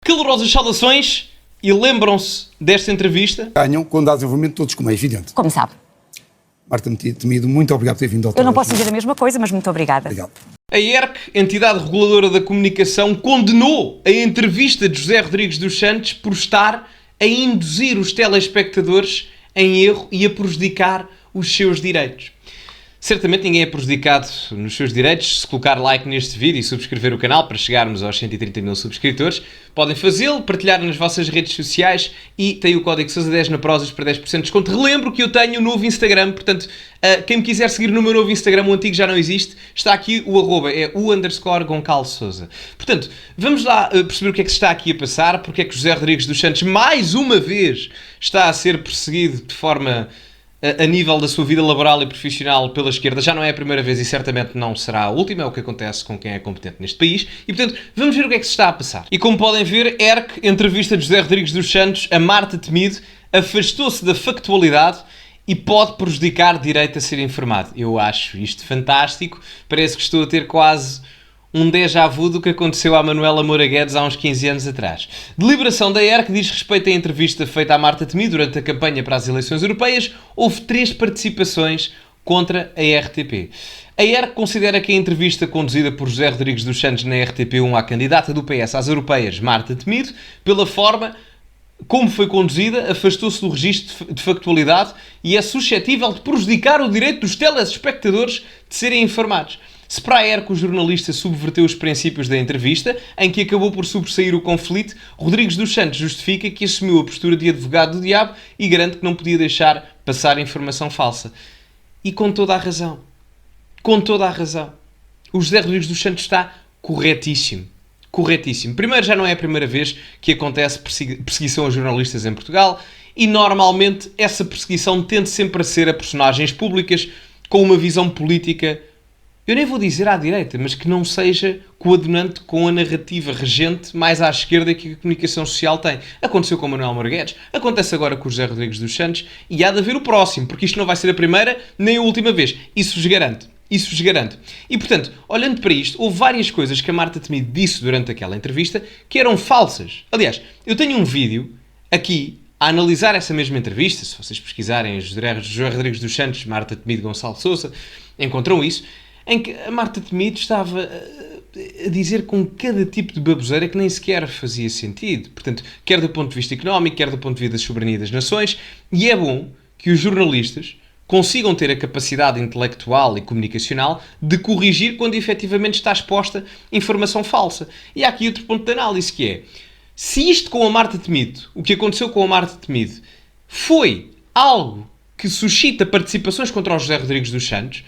Calorosas saudações e lembram-se desta entrevista? Ganham quando há desenvolvimento todos, como é evidente. Como sabe. Marta Temido, muito obrigado por ter vindo ao Eu não posso dizer a mesma coisa, mas muito obrigada. Obrigado. A ERC, entidade reguladora da comunicação, condenou a entrevista de José Rodrigues dos Santos por estar a induzir os telespectadores em erro e a prejudicar os seus direitos. Certamente ninguém é prejudicado nos seus direitos se colocar like neste vídeo e subscrever o canal para chegarmos aos 130 mil subscritores. Podem fazê-lo, partilhar nas vossas redes sociais e tem o código SOUSA10 na Prozis para 10% de desconto. Relembro que eu tenho um novo Instagram, portanto, quem me quiser seguir no meu novo Instagram, o antigo já não existe, está aqui o arroba, é o_Goncalves Sousa. Portanto, vamos lá perceber o que é que se está aqui a passar, porque é que José Rodrigues dos Santos, mais uma vez, está a ser perseguido de forma... a nível da sua vida laboral e profissional pela esquerda. Já não é a primeira vez e certamente não será a última, é o que acontece com quem é competente neste país. E, portanto, vamos ver o que é que se está a passar. E como podem ver, ERC, entrevista de José Rodrigues dos Santos a Marta Temido, afastou-se da factualidade e pode prejudicar direito a ser informado. Eu acho isto fantástico. Parece que estou a ter quase um déjà vu do que aconteceu à Manuela Moura Guedes há uns 15 anos atrás. Deliberação da ERC diz respeito à entrevista feita à Marta Temido durante a campanha para as eleições europeias. Houve 3 participações contra a RTP. A ERC considera que a entrevista conduzida por José Rodrigues dos Santos na RTP1 à candidata do PS às europeias, Marta Temido, pela forma como foi conduzida, afastou-se do registro de factualidade e é suscetível de prejudicar o direito dos telespectadores de serem informados. Se para a ERC o jornalista subverteu os princípios da entrevista, em que acabou por sobressair o conflito, Rodrigues dos Santos justifica que assumiu a postura de advogado do diabo e garante que não podia deixar passar informação falsa. E com toda a razão. Com toda a razão. O José Rodrigues dos Santos está corretíssimo. Corretíssimo. Primeiro, já não é a primeira vez que acontece perseguição a jornalistas em Portugal e normalmente essa perseguição tende sempre a ser a personagens públicas com uma visão política, eu nem vou dizer à direita, mas que não seja coadunante com a narrativa regente mais à esquerda que a comunicação social tem. Aconteceu com o Manuel Moura Guedes, acontece agora com o José Rodrigues dos Santos e há de haver o próximo, porque isto não vai ser a primeira nem a última vez. Isso vos garanto. Isso vos garanto. E, portanto, olhando para isto, houve várias coisas que a Marta Temido disse durante aquela entrevista que eram falsas. Aliás, eu tenho um vídeo aqui a analisar essa mesma entrevista. Se vocês pesquisarem José Rodrigues dos Santos, Marta Temido, Gonçalves Sousa, encontram isso, em que a Marta Temido estava a dizer com cada tipo de baboseira que nem sequer fazia sentido. Portanto, quer do ponto de vista económico, quer do ponto de vista da soberania das nações. E é bom que os jornalistas consigam ter a capacidade intelectual e comunicacional de corrigir quando efetivamente está exposta informação falsa. E há aqui outro ponto de análise que é, se isto com a Marta Temido, o que aconteceu com a Marta Temido, foi algo que suscita participações contra o José Rodrigues dos Santos,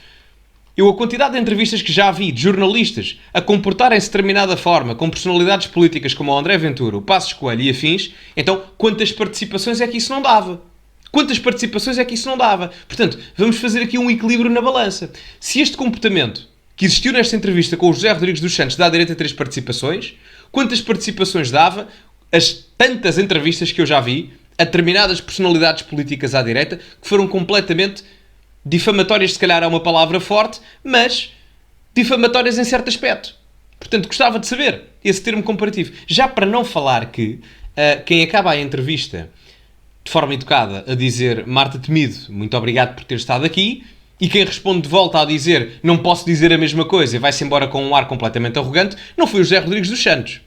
a quantidade de entrevistas que já vi de jornalistas a comportarem-se de determinada forma com personalidades políticas como o André Ventura, o Passos Coelho e afins, então quantas participações é que isso não dava? Quantas participações é que isso não dava? Portanto, vamos fazer aqui um equilíbrio na balança. Se este comportamento que existiu nesta entrevista com o José Rodrigues dos Santos dá direito a 3 participações, quantas participações dava as tantas entrevistas que eu já vi a determinadas personalidades políticas à direita que foram completamente difamatórias, se calhar é uma palavra forte, mas difamatórias em certo aspecto. Portanto, gostava de saber esse termo comparativo. Já para não falar que quem acaba a entrevista de forma educada a dizer Marta Temido, muito obrigado por ter estado aqui, e quem responde de volta a dizer não posso dizer a mesma coisa e vai-se embora com um ar completamente arrogante, não foi o José Rodrigues dos Santos.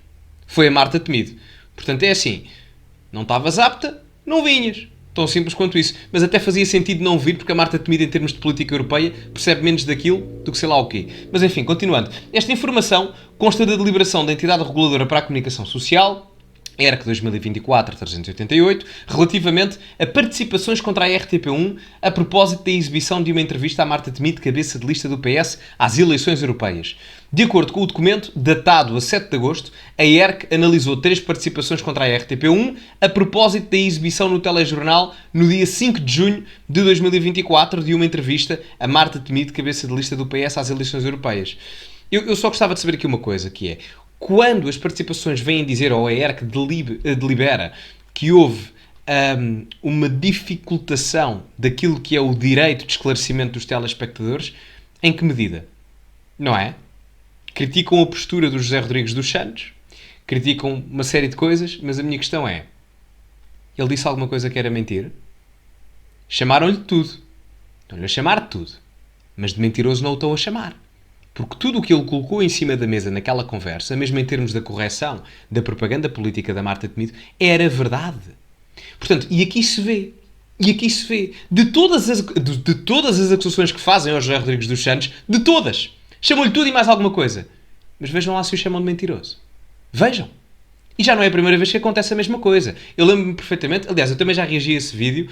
Foi a Marta Temido. Portanto, é assim, não estavas apta, não vinhas. Tão simples quanto isso. Mas até fazia sentido não vir, porque a Marta Temido, em termos de política europeia, percebe menos daquilo do que sei lá o quê. Mas enfim, continuando. Esta informação consta da deliberação da Entidade Reguladora para a Comunicação Social, ERC 2024-388, relativamente a participações contra a RTP1 a propósito da exibição de uma entrevista à Marta Temido, cabeça de lista do PS, às eleições europeias. De acordo com o documento, datado a 7 de agosto, a ERC analisou 3 participações contra a RTP1 a propósito da exibição no telejornal, no dia 5 de junho de 2024, de uma entrevista a Marta Temido, cabeça de lista do PS, às eleições europeias. Eu só gostava de saber aqui uma coisa, que é, quando as participações vêm dizer, ou a ERC delibera, que houve uma dificultação daquilo que é o direito de esclarecimento dos telespectadores, em que medida? Não é? Criticam a postura do José Rodrigues dos Santos, criticam uma série de coisas, mas a minha questão é, ele disse alguma coisa que era mentira? Chamaram-lhe de tudo. Estão-lhe a chamar de tudo. Mas de mentiroso não o estão a chamar. Porque tudo o que ele colocou em cima da mesa naquela conversa, mesmo em termos da correção da propaganda política da Marta Temido, era verdade. Portanto, e aqui se vê. De todas as acusações que fazem ao José Rodrigues dos Santos, de todas, chamam-lhe tudo e mais alguma coisa. Mas vejam lá se o chamam de mentiroso. Vejam. E já não é a primeira vez que acontece a mesma coisa. Eu lembro-me perfeitamente, aliás, eu também já reagi a esse vídeo,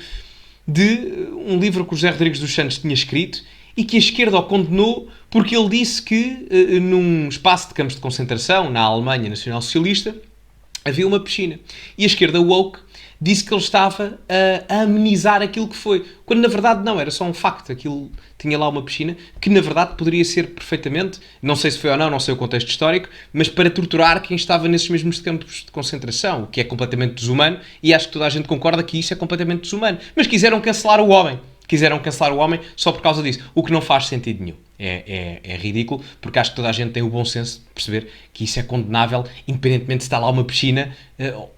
de um livro que o José Rodrigues dos Santos tinha escrito e que a esquerda o condenou porque ele disse que num espaço de campos de concentração, na Alemanha Nacional Socialista, havia uma piscina. E a esquerda woke disse que ele estava a amenizar aquilo que foi. Quando na verdade não, era só um facto. Aquilo tinha lá uma piscina que na verdade poderia ser perfeitamente, não sei se foi ou não sei o contexto histórico, mas para torturar quem estava nesses mesmos campos de concentração, o que é completamente desumano, e acho que toda a gente concorda que isso é completamente desumano. Mas quiseram cancelar o homem. Só por causa disso. O que não faz sentido nenhum. É ridículo, porque acho que toda a gente tem o bom senso de perceber que isso é condenável, independentemente se está lá uma piscina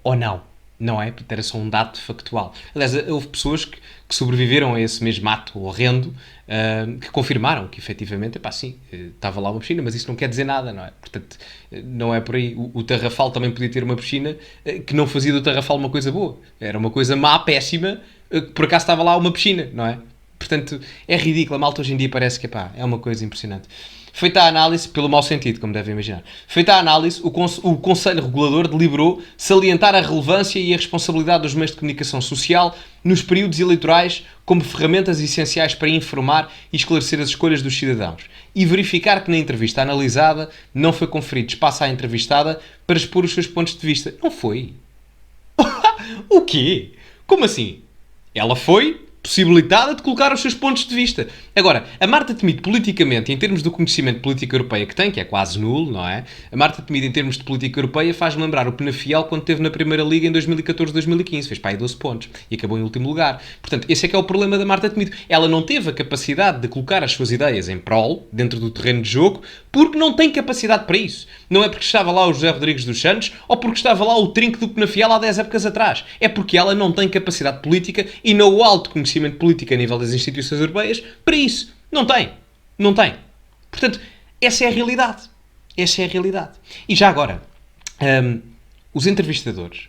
ou não. Não é? Porque era só um dado factual. Aliás, houve pessoas que sobreviveram a esse mesmo ato horrendo, que confirmaram que efetivamente, sim, estava lá uma piscina, mas isso não quer dizer nada, não é? Portanto, não é por aí. O Tarrafal também podia ter uma piscina que não fazia do Tarrafal uma coisa boa. Era uma coisa má, péssima, que por acaso estava lá uma piscina, não é? Portanto, é ridículo. A malta hoje em dia parece que é uma coisa impressionante. Feita a análise, pelo mau sentido, como devem imaginar, feita a análise, o Conselho Regulador deliberou salientar a relevância e a responsabilidade dos meios de comunicação social nos períodos eleitorais como ferramentas essenciais para informar e esclarecer as escolhas dos cidadãos e verificar que na entrevista analisada não foi conferido espaço à entrevistada para expor os seus pontos de vista. Não foi. O quê? Como assim? Ela foi possibilitada de colocar os seus pontos de vista. Agora, a Marta Temido, politicamente, em termos do conhecimento de política europeia que tem, que é quase nulo, não é? A Marta Temido, em termos de política europeia, faz-me lembrar o Penafiel quando esteve na Primeira Liga em 2014-2015. Fez para aí 12 pontos e acabou em último lugar. Portanto, esse é que é o problema da Marta Temido. Ela não teve a capacidade de colocar as suas ideias em prol, dentro do terreno de jogo, porque não tem capacidade para isso. Não é porque estava lá o José Rodrigues dos Santos ou porque estava lá o trinco do Penafiel há 10 épocas atrás. É porque ela não tem capacidade política e não o alto conhecimento político a nível das instituições europeias para isso. Não tem. Portanto, essa é a realidade. E já agora, os entrevistadores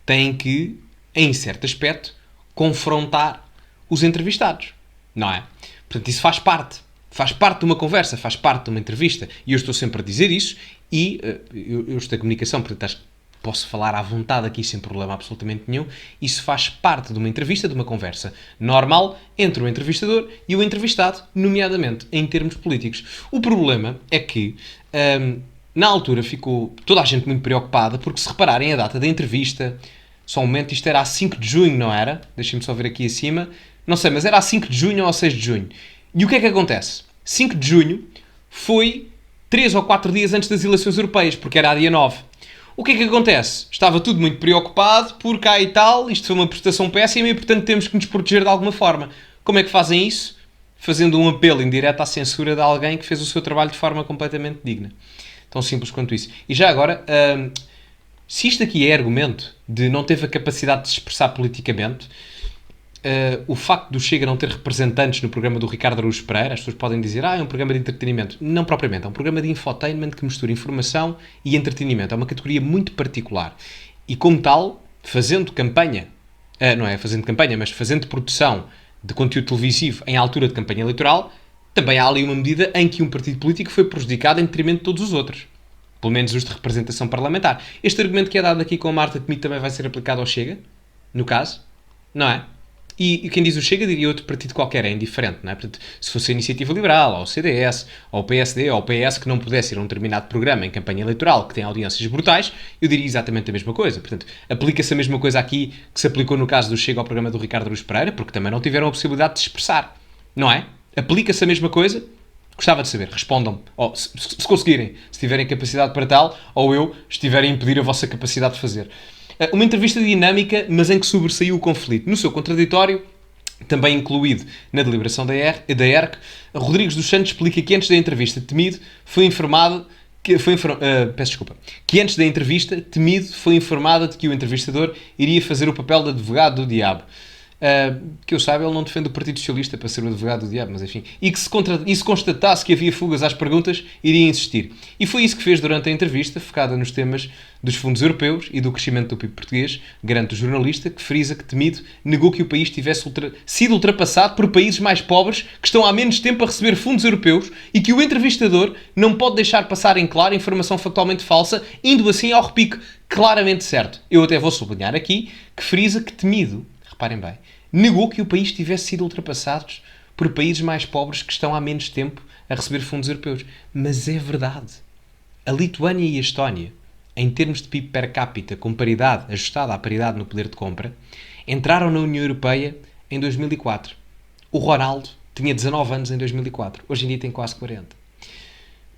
têm que, em certo aspecto, confrontar os entrevistados. Não é? Portanto, isso faz parte. Faz parte de uma conversa, faz parte de uma entrevista. E eu estou sempre a dizer isso e eu estou em comunicação, portanto, acho que posso falar à vontade aqui sem problema absolutamente nenhum. Isso faz parte de uma entrevista, de uma conversa normal entre o entrevistador e o entrevistado, nomeadamente em termos políticos. O problema é que, na altura, ficou toda a gente muito preocupada, porque se repararem a data da entrevista, só um momento, isto era a 5 de junho, não era? Deixem-me só ver aqui acima. Não sei, mas era a 5 de junho ou a 6 de junho. E o que é que acontece? 5 de junho foi 3 ou 4 dias antes das eleições europeias, porque era a dia 9. O que é que acontece? Estava tudo muito preocupado, por cá e tal, isto foi uma prestação péssima e, portanto, temos que nos proteger de alguma forma. Como é que fazem isso? Fazendo um apelo indireto à censura de alguém que fez o seu trabalho de forma completamente digna. Tão simples quanto isso. E já agora, se isto aqui é argumento de não ter a capacidade de se expressar politicamente, o facto do Chega não ter representantes no programa do Ricardo Araújo Pereira, as pessoas podem dizer, é um programa de entretenimento. Não propriamente, é um programa de infotainment que mistura informação e entretenimento. É uma categoria muito particular. E como tal, fazendo campanha, não é fazendo campanha, mas fazendo produção de conteúdo televisivo em altura de campanha eleitoral, também há ali uma medida em que um partido político foi prejudicado em detrimento de todos os outros. Pelo menos os de representação parlamentar. Este argumento que é dado aqui com a Marta Temido também vai ser aplicado ao Chega, no caso, não é? E quem diz o Chega diria outro partido qualquer, é indiferente, não é? Portanto, se fosse a Iniciativa Liberal, ou o CDS, ou o PSD, ou o PS, que não pudesse ir a um determinado programa em campanha eleitoral que tem audiências brutais, eu diria exatamente a mesma coisa. Portanto, aplica-se a mesma coisa aqui que se aplicou no caso do Chega ao programa do Ricardo Araújo Pereira, porque também não tiveram a possibilidade de se expressar, não é? Aplica-se a mesma coisa? Gostava de saber, respondam-me, ou se conseguirem, se tiverem capacidade para tal, ou eu estiverem a impedir a vossa capacidade de fazer. Uma entrevista dinâmica, mas em que sobressaiu o conflito. No seu contraditório, também incluído na deliberação da ERC, Rodrigues dos Santos explica que antes da entrevista de Temido foi informado peço desculpa, que antes da entrevista, Temido foi informada de que o entrevistador iria fazer o papel de advogado do diabo. Que eu saiba, ele não defende o Partido Socialista para ser o advogado do diabo, mas enfim. E que se constatasse que havia fugas às perguntas, iria insistir. E foi isso que fez durante a entrevista, focada nos temas dos fundos europeus e do crescimento do PIB português, garante o jornalista, que frisa que Temido negou que o país tivesse sido ultrapassado por países mais pobres que estão há menos tempo a receber fundos europeus e que o entrevistador não pode deixar passar em claro informação factualmente falsa, indo assim ao repique claramente certo. Eu até vou sublinhar aqui que frisa que Temido, reparem bem, negou que o país tivesse sido ultrapassado por países mais pobres que estão há menos tempo a receber fundos europeus. Mas é verdade. A Lituânia e a Estónia, em termos de PIB per capita, com paridade, ajustada à paridade no poder de compra, entraram na União Europeia em 2004. O Ronaldo tinha 19 anos em 2004. Hoje em dia tem quase 40.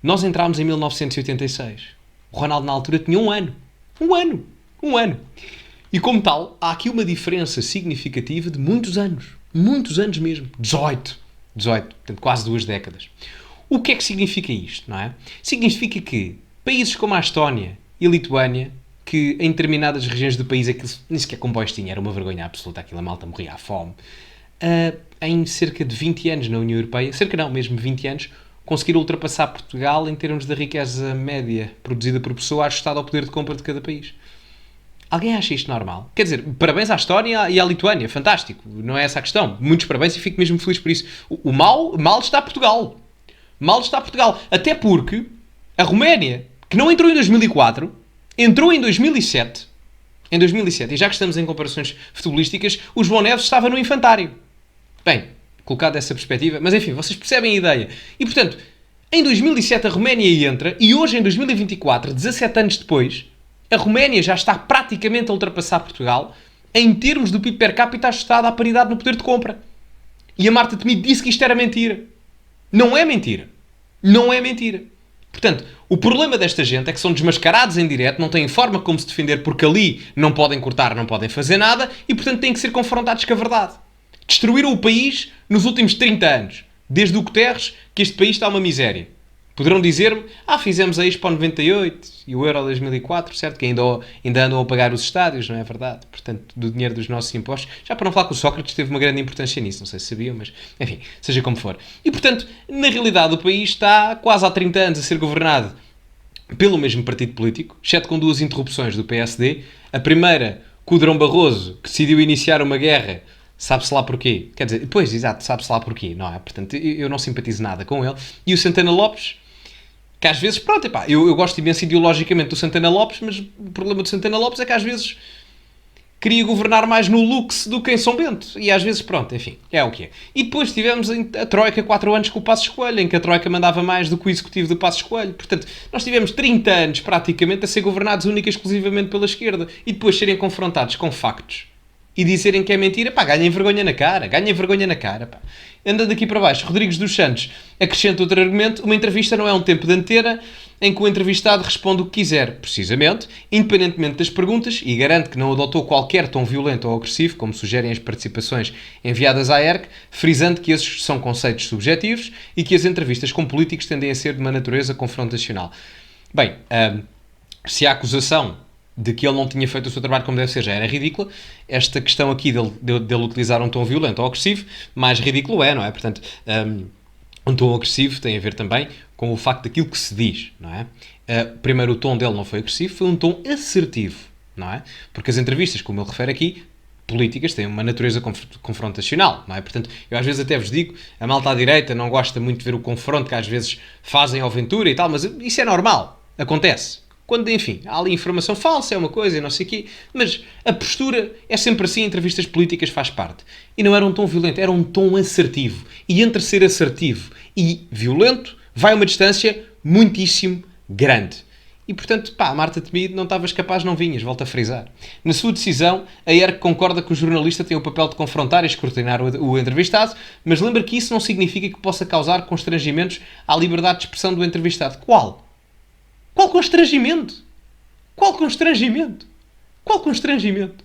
Nós entrámos em 1986. O Ronaldo, na altura, tinha um ano. Um ano. E como tal, há aqui uma diferença significativa de muitos anos mesmo, 18, portanto quase 2 décadas. O que é que significa isto, não é? Significa que países como a Estónia e a Lituânia, que em determinadas regiões do país aquilo nem sequer comboios tinha, era uma vergonha absoluta, aquilo a malta morria à fome, em cerca de 20 anos na União Europeia, mesmo 20 anos, conseguiram ultrapassar Portugal em termos da riqueza média produzida por pessoa ajustada ao poder de compra de cada país. Alguém acha isto normal? Quer dizer, parabéns à Estónia e à Lituânia, fantástico, não é essa a questão. Muitos parabéns e fico mesmo feliz por isso. O mal está Portugal. Até porque a Roménia, que não entrou em 2004, entrou em 2007. E já que estamos em comparações futebolísticas, o João Neves estava no infantário. Bem, colocado dessa perspectiva, mas enfim, vocês percebem a ideia. E portanto, em 2007 a Roménia entra e hoje em 2024, 17 anos depois, a Roménia já está praticamente a ultrapassar Portugal em termos do PIB per capita ajustado à paridade no poder de compra. E a Marta Temido disse que isto era mentira. Não é mentira. Portanto, o problema desta gente é que são desmascarados em direto, não têm forma como se defender porque ali não podem cortar, não podem fazer nada e, portanto, têm que ser confrontados com a verdade. Destruíram o país nos últimos 30 anos. Desde o Guterres, que este país está uma miséria. Poderão dizer-me, fizemos a Expo 98 e o Euro 2004, certo? Que ainda andam a pagar os estádios, não é verdade? Portanto, do dinheiro dos nossos impostos. Já para não falar que o Sócrates teve uma grande importância nisso, não sei se sabiam, mas enfim, seja como for. E portanto, na realidade o país está quase há 30 anos a ser governado pelo mesmo partido político, exceto com 2 interrupções do PSD. A primeira, com o Durão Barroso, que decidiu iniciar uma guerra, sabe-se lá porquê. Quer dizer, pois, exato, sabe-se lá porquê, não é? Portanto, eu não simpatizo nada com ele. E o Santana Lopes, que às vezes, pronto, eu gosto imenso ideologicamente do Santana Lopes, mas o problema do Santana Lopes é que às vezes queria governar mais no luxo do que em São Bento. E às vezes, pronto, enfim, é o que é. E depois tivemos a Troika 4 anos com o Passos Coelho, em que a Troika mandava mais do que o executivo do Passos Coelho. Portanto, nós tivemos 30 anos praticamente a ser governados única e exclusivamente pela esquerda e depois serem confrontados com factos e dizerem que é mentira, ganhem vergonha na cara, pá. Andando aqui para baixo, Rodrigues dos Santos acrescenta outro argumento: uma entrevista não é um tempo de antena em que o entrevistado responde o que quiser, precisamente, independentemente das perguntas, e garante que não adotou qualquer tom violento ou agressivo, como sugerem as participações enviadas à ERC, frisando que esses são conceitos subjetivos e que as entrevistas com políticos tendem a ser de uma natureza confrontacional. Bem, se a acusação de que ele não tinha feito o seu trabalho como deve ser já era ridícula, esta questão aqui dele utilizar um tom violento ou agressivo, mais ridículo é, não é? Portanto, um tom agressivo tem a ver também com o facto daquilo que se diz, não é? Primeiro, o tom dele não foi agressivo, foi um tom assertivo, não é? Porque as entrevistas, como ele refere aqui, políticas têm uma natureza confrontacional, não é? Portanto, eu às vezes até vos digo, a malta à direita não gosta muito de ver o confronto que às vezes fazem ao Ventura e tal, mas isso é normal, acontece. Quando, enfim, há ali informação falsa, é uma coisa e não sei o quê, mas a postura é sempre assim, entrevistas políticas faz parte. E não era um tom violento, era um tom assertivo. E entre ser assertivo e violento, vai uma distância muitíssimo grande. E, portanto, a Marta Temido não estavas capaz, não vinhas, volto a frisar. Na sua decisão, a ERC concorda que o jornalista tem o papel de confrontar e escrutinar o entrevistado, mas lembra que isso não significa que possa causar constrangimentos à liberdade de expressão do entrevistado. Qual? Qual constrangimento?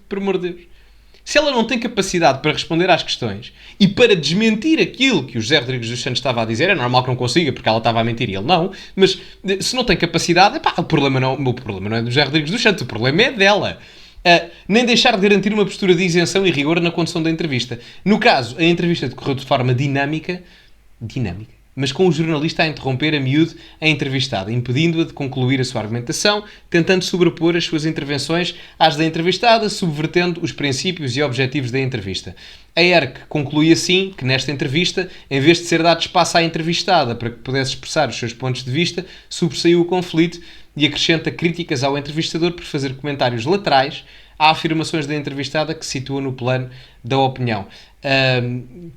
Por amor de Deus. Se ela não tem capacidade para responder às questões e para desmentir aquilo que o José Rodrigues dos Santos estava a dizer, é normal que não consiga, porque ela estava a mentir e ele não, mas se não tem capacidade, o problema não é do José Rodrigues dos Santos, o problema é dela. Nem deixar de garantir uma postura de isenção e rigor na condução da entrevista. No caso, a entrevista decorreu de forma dinâmica, mas com o jornalista a interromper a miúdo a entrevistada, impedindo-a de concluir a sua argumentação, tentando sobrepor as suas intervenções às da entrevistada, subvertendo os princípios e objetivos da entrevista. A ERC conclui assim que nesta entrevista, em vez de ser dado espaço à entrevistada para que pudesse expressar os seus pontos de vista, sobressaiu o conflito e acrescenta críticas ao entrevistador por fazer comentários laterais a afirmações da entrevistada que se situa no plano da opinião.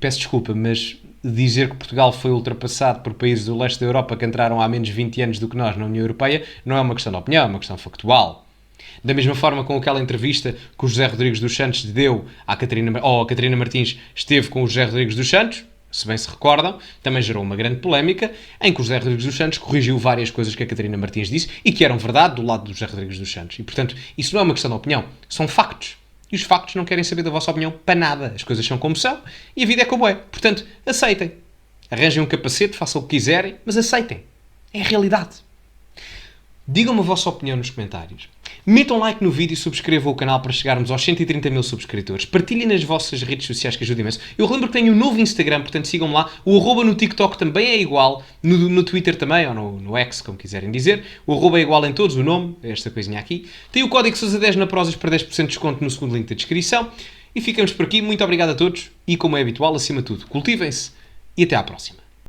Peço desculpa, mas dizer que Portugal foi ultrapassado por países do leste da Europa que entraram há menos 20 anos do que nós na União Europeia não é uma questão de opinião, é uma questão factual. Da mesma forma com aquela entrevista que o José Rodrigues dos Santos deu à Catarina Martins esteve com o José Rodrigues dos Santos, se bem se recordam, também gerou uma grande polémica, em que o José Rodrigues dos Santos corrigiu várias coisas que a Catarina Martins disse e que eram verdade do lado do José Rodrigues dos Santos. E, portanto, isso não é uma questão de opinião, são factos. E os factos não querem saber da vossa opinião para nada. As coisas são como são e a vida é como é. Portanto, aceitem. Arranjem um capacete, façam o que quiserem, mas aceitem. É a realidade. Digam-me a vossa opinião nos comentários. Metam like no vídeo e subscrevam o canal para chegarmos aos 130 mil subscritores. Partilhem nas vossas redes sociais que ajuda imenso. Eu relembro que tenho um novo Instagram, portanto sigam-me lá. O arroba no TikTok também é igual. No Twitter também, ou no X, como quiserem dizer. O arroba é igual em todos, o nome, esta coisinha aqui. Tem o código SOUSA10 na Prozis para 10% de desconto no segundo link da descrição. E ficamos por aqui. Muito obrigado a todos. E como é habitual, acima de tudo, cultivem-se. E até à próxima.